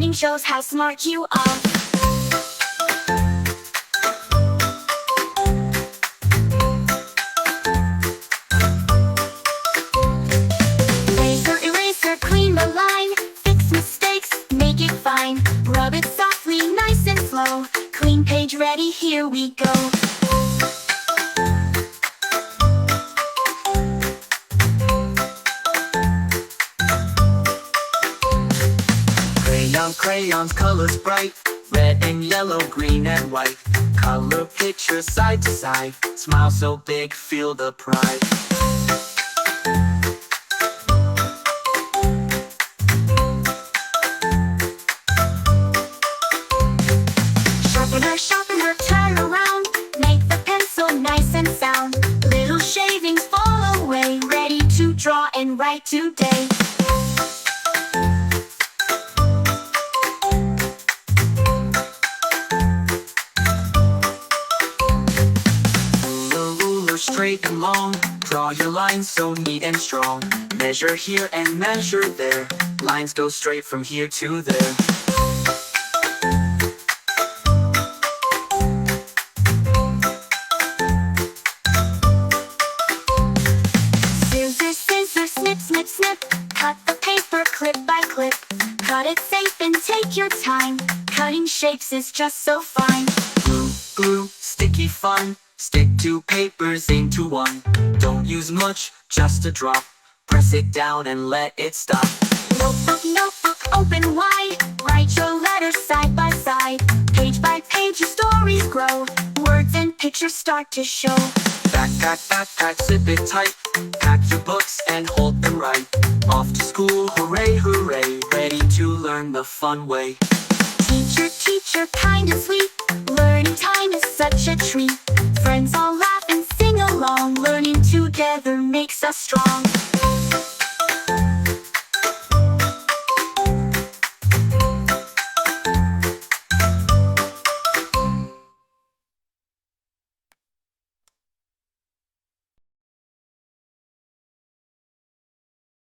Reading shows how smart you are. Eraser, eraser, clean the line. Fix mistakes, make it fine. Rub it softly, nice and slow. Clean page ready, here we go. Crayons, colors bright. Red and yellow, green and white. Color pictures side to side. Smile so big, feel the pride. Sharpener, sharpener, turn around. Make the pencil nice and sound. Little shavings fall away. Ready to draw and write today. Straight and long, draw your lines so neat and strong. Measure here and measure there. Lines go straight from here to there. Scissors, scissors, snip, snip, snip. Cut the paper clip by clip. Cut it safe and take your time. Cutting shapes is just so fine. Glue, glue, sticky fun. Stick two papers into one. Don't use much, just a drop. Press it down and let it stop. Notebook, notebook, open wide. Write your letters side by side. Page by page your stories grow. Words and pictures start to show. Backpack, backpack, zip it tight. Pack your books and hold them right. Off to school, hooray, hooray. Ready to learn the fun way. Teacher, teacher, kind and sweet. Learning time is such a treat. Friends all laugh and sing along. Learning together makes us strong.